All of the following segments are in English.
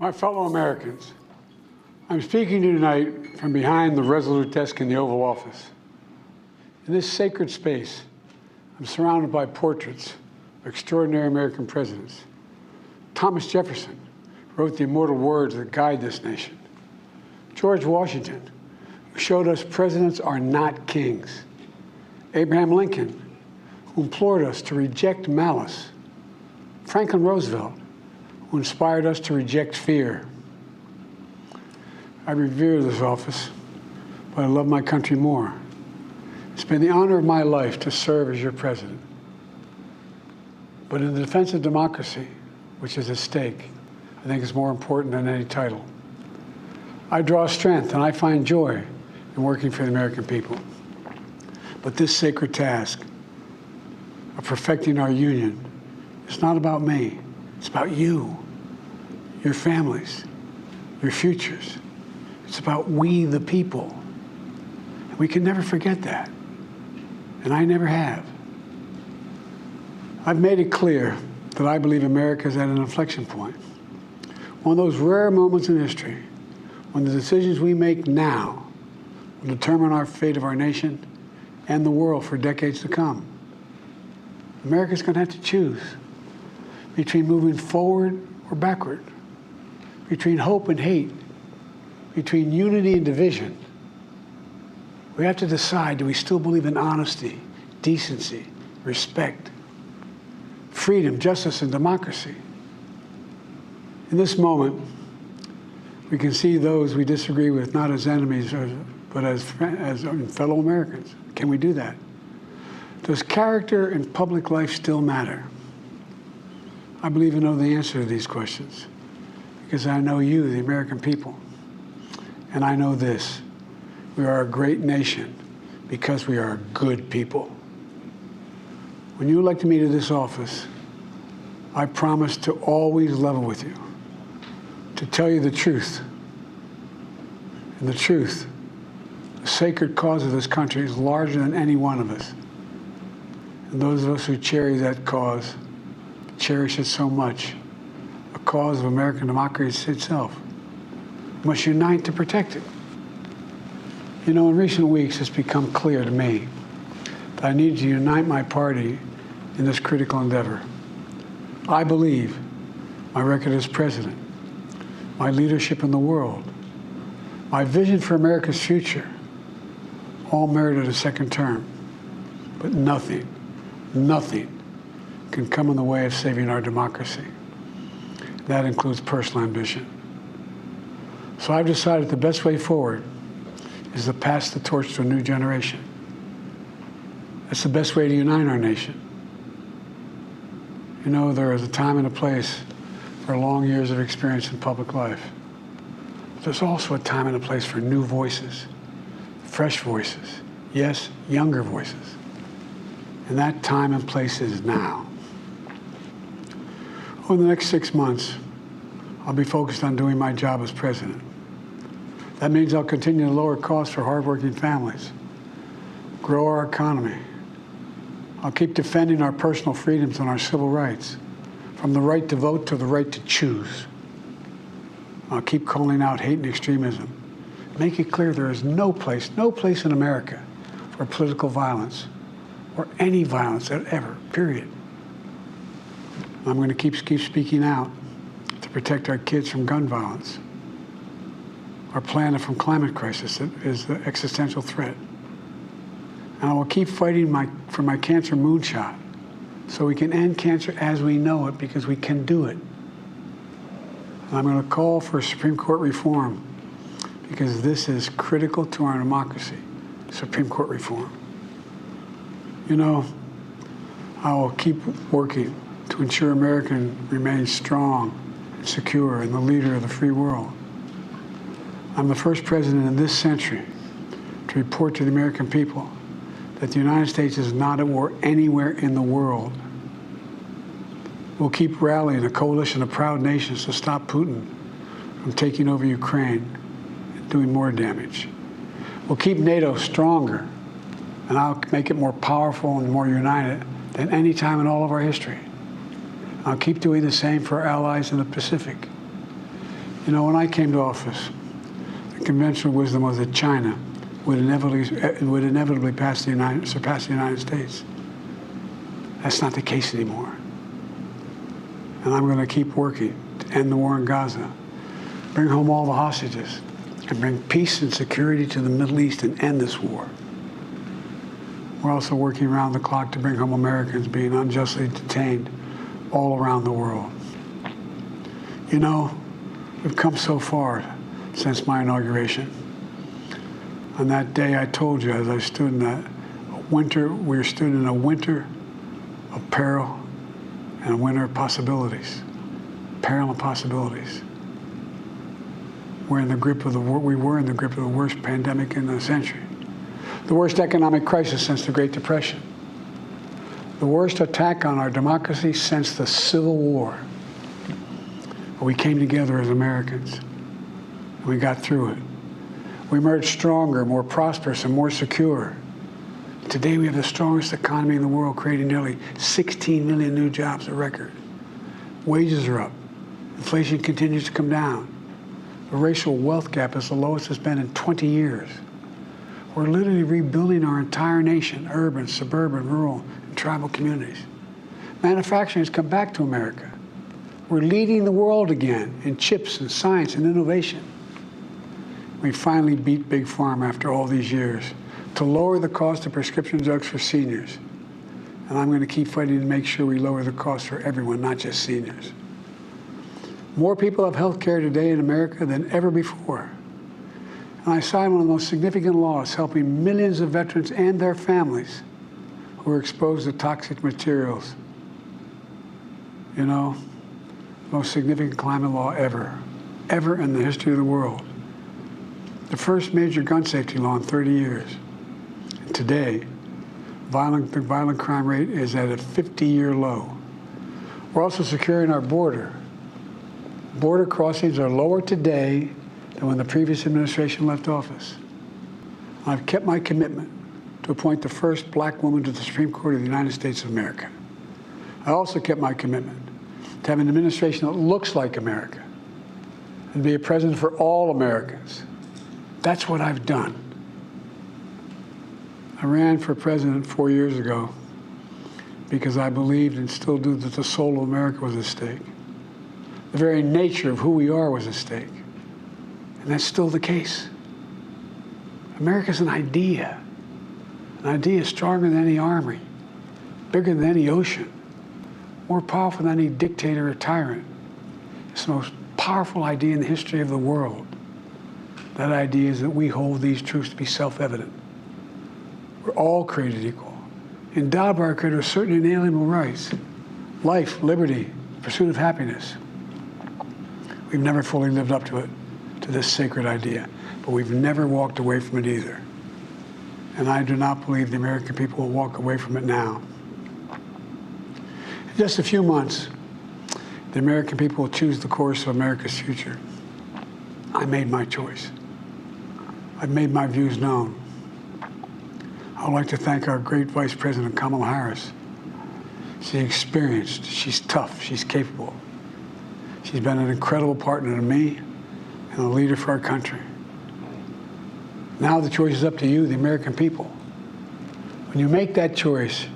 My fellow Americans, I'm speaking to you tonight from behind the resolute desk in the Oval Office. In this sacred space, I'm surrounded by portraits of extraordinary American presidents. Thomas Jefferson wrote the immortal words that guide this nation. George Washington, who showed us presidents are not kings. Abraham Lincoln, who implored us to reject malice. Franklin Roosevelt, who inspired us to reject fear. I revere this office, but I love my country more. It's been the honor of my life to serve as your president. But in the defense of democracy, which is at stake, I think it's more important than any title. I draw strength and I find joy in working for the American people. But this sacred task of perfecting our union is not about me. It's about you, your families, your futures. It's about we, the people. And we can never forget that. And I never have. I've made it clear that I believe America is at an inflection point. One of those rare moments in history when the decisions we make now will determine our fate of our nation and the world for decades to come. America's going to have to choose between moving forward or backward, between hope and hate, between unity and division. We have to decide, do we still believe in honesty, decency, respect, freedom, justice, and democracy? In this moment, we can see those we disagree with not as enemies, but as fellow Americans. Can we do that? Does character in public life still matter? I believe I know the answer to these questions because I know you, the American people. And I know this: we are a great nation because we are good people. When you elected me to this office, I promised to always level with you, to tell you the truth. And the truth, the sacred cause of this country, is larger than any one of us. And those of us who cherish that cause, cherish it so much, a cause of American democracy itself, must unite to protect it. You know, in recent weeks, it's become clear to me that I need to unite my party in this critical endeavor. I believe my record as president, my leadership in the world, my vision for America's future, all merited a second term. But nothing can come in the way of saving our democracy. That includes personal ambition. So I've decided the best way forward is to pass the torch to a new generation. That's the best way to unite our nation. You know, there is a time and a place for long years of experience in public life. But there's also a time and a place for new voices, fresh voices, yes, younger voices. And that time and place is now. Over the next 6 months, I'll be focused on doing my job as president. That means I'll continue to lower costs for hardworking families, grow our economy. I'll keep defending our personal freedoms and our civil rights, from the right to vote to the right to choose. I'll keep calling out hate and extremism. Make it clear there is no place in America for political violence or any violence ever, period. I'm going to keep speaking out to protect our kids from gun violence, our planet from climate crisis that is the existential threat. And I will keep fighting for my cancer moonshot so we can end cancer as we know it, because we can do it. And I'm going to call for Supreme Court reform because this is critical to our democracy, Supreme Court reform. You know, I will keep working to ensure America remains strong and secure and the leader of the free world. I'm the first president in this century to report to the American people that the United States is not at war anywhere in the world. We'll keep rallying a coalition of proud nations to stop Putin from taking over Ukraine and doing more damage. We'll keep NATO stronger, and I'll make it more powerful and more united than any time in all of our history. I'll keep doing the same for our allies in the Pacific. You know, when I came to office, the conventional wisdom was that China would inevitably surpass the United States. That's not the case anymore. And I'm going to keep working to end the war in Gaza, bring home all the hostages, and bring peace and security to the Middle East and end this war. We're also working around the clock to bring home Americans being unjustly detained all around the world. You know, we've come so far since my inauguration. On that day, I told you, as I stood in that winter, we stood in a winter of peril and a winter of possibilities. Peril and possibilities. We were in the grip of the worst pandemic in a century. The worst economic crisis since the Great Depression. The worst attack on our democracy since the Civil War. But we came together as Americans, and we got through it. We emerged stronger, more prosperous, and more secure. Today we have the strongest economy in the world, creating nearly 16 million new jobs, a record. Wages are up. Inflation continues to come down. The racial wealth gap is the lowest it's been in 20 years. We're literally rebuilding our entire nation, urban, suburban, rural, and tribal communities. Manufacturing has come back to America. We're leading the world again in chips and science and innovation. We finally beat Big Pharma after all these years to lower the cost of prescription drugs for seniors. And I'm going to keep fighting to make sure we lower the cost for everyone, not just seniors. More people have health care today in America than ever before. And I signed one of the most significant laws helping millions of veterans and their families who are exposed to toxic materials. You know, most significant climate law ever in the history of the world. The first major gun safety law in 30 years. And today, the violent crime rate is at a 50-year low. We're also securing our border. Border crossings are lower today than when the previous administration left office. I've kept my commitment to appoint the first black woman to the Supreme Court of the United States of America. I also kept my commitment to have an administration that looks like America and be a president for all Americans. That's what I've done. I ran for president 4 years ago because I believed and still do that the soul of America was at stake. The very nature of who we are was at stake. And that's still the case. America's an idea stronger than any army, bigger than any ocean, more powerful than any dictator or tyrant. It's the most powerful idea in the history of the world. That idea is that we hold these truths to be self-evident. We're all created equal, endowed by our Creator with certain inalienable rights: life, liberty, pursuit of happiness. We've never fully lived up to it, to this sacred idea, but we've never walked away from it either. And I do not believe the American people will walk away from it now. In just a few months, the American people will choose the course of America's future. I made my choice. I've made my views known. I would like to thank our great Vice President Kamala Harris. She's experienced, she's tough, she's capable. She's been an incredible partner to me and a leader for our country. Now the choice is up to you, the American people. When you make that choice,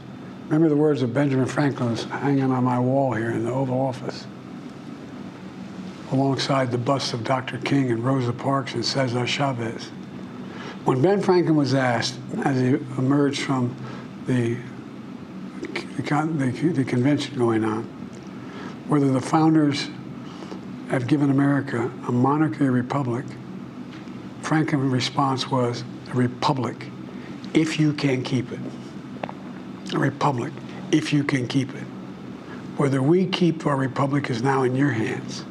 remember the words of Benjamin Franklin hanging on my wall here in the Oval Office, alongside the busts of Dr. King and Rosa Parks and Cesar Chavez. When Ben Franklin was asked, as he emerged from the convention going on, whether the founders have given America a monarchy or republic, Franklin's response was, a republic, if you can keep it. A republic, if you can keep it. Whether we keep our republic is now in your hands.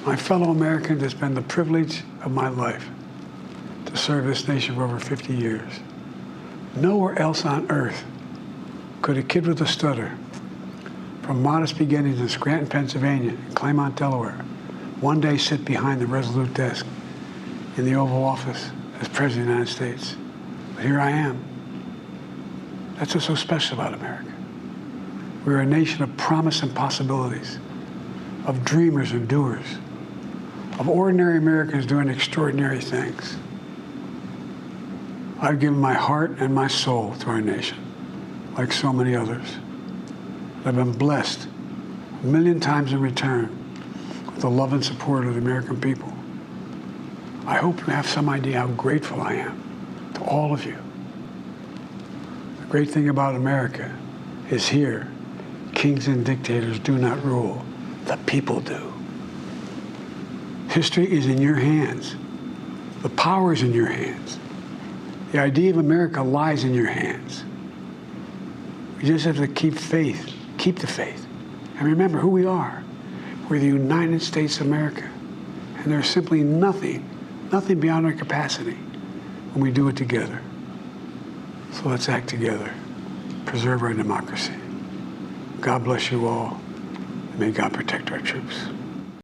My fellow Americans, it's been the privilege of my life to serve this nation for over 50 years. Nowhere else on earth could a kid with a stutter, from modest beginnings in Scranton, Pennsylvania, and Claymont, Delaware, one day sit behind the resolute desk in the Oval Office as President of the United States. But here I am. That's what's so special about America. We're a nation of promise and possibilities, of dreamers and doers, of ordinary Americans doing extraordinary things. I've given my heart and my soul to our nation, like so many others. I've been blessed a million times in return with the love and support of the American people. I hope you have some idea how grateful I am to all of you. The great thing about America is here, kings and dictators do not rule, the people do. History is in your hands. The power is in your hands. The idea of America lies in your hands. We just have to keep faith, keep the faith, and remember who we are. We're the United States of America, and there's simply nothing beyond our capacity when we do it together. So let's act together, preserve our democracy. God bless you all, and may God protect our troops.